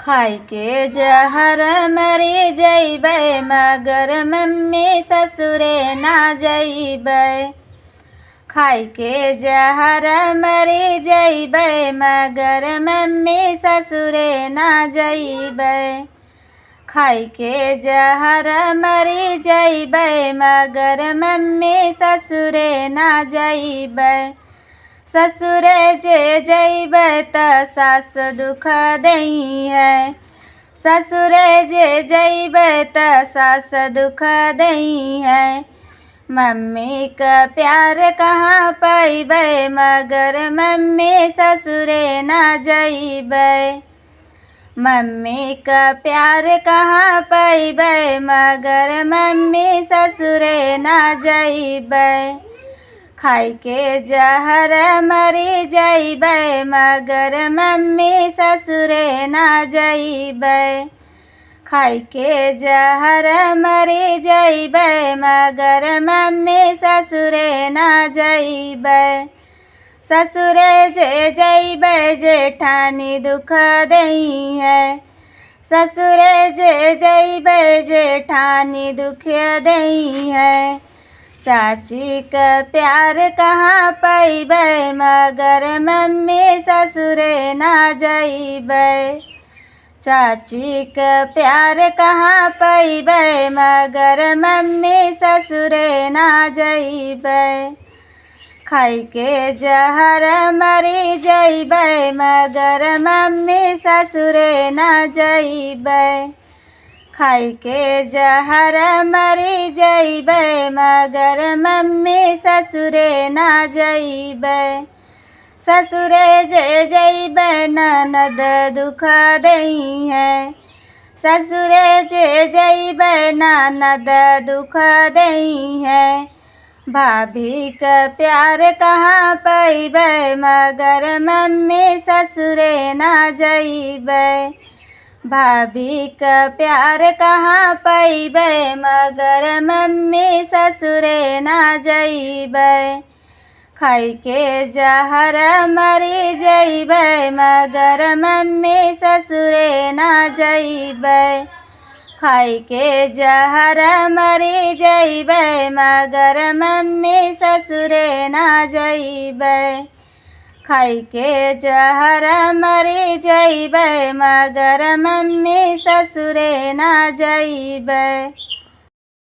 खाई के जहर मरी जइबै, मगर मम्मी ससुरे ना जइबै। खाई के जहर मरी जइबै, मगर मम्मी ससुरे ना जइबै। खाई के जहर मरी जइबै, मगर मम्मी ससुरे ना जइबै। ससुरे जे जइबै त सास दुख दई है। ससुरे जे जइबै त सास दुख दई है। मम्मी का प्यार कहाँ पैबै, मगर मम्मी ससुरे ना जइबै। मम्मी का प्यार कहाँ पैबै, मगर मम्मी ससुरे ना जइबै। खाई के जहर मरी जइबै, मगर मम्मी ससुरे ना जइबै। खाई के जहर मरी जइबै, मगर मम्मी ससुरे ना जइबै। ससुरे जे जइबै, जेठानी दुख दई है। ससुरे जे जइबै, जेठानी दुख दई है। चाची का प्यार कहाँ पैबै, मगर मम्मी ससुरे ना जइबै। चाची का प्यार कहाँ पैबै, मगर मम्मी ससुरे ना जइबै। खाई के जहर मरी जइबै, मगर मम्मी ससुरे ना जइबै। खाई के जहर मरी जइबै, मगर मम्मी ससुरे ना जइबै। ससुरे जे जइबै, ननद दुख दई है। ससुरे जे जइबै, ननद दुख दई है। भाभी का प्यार कहाँ पैबै, मगर मम्मी ससुरे ना जइबै। भाभी का प्यार कहाँ पैबै, मगर मम्मी ससुरे ना जइबै। खाई के जहर मरी जइबै, मगर मम्मी ससुरे ना जइबै। खाई के जहर मरी जइबै, मगर मम्मी ससुरे ना जइबै। खाई के जहर मरी जइबै, मगर मम्मी ससुरे ना जइबै।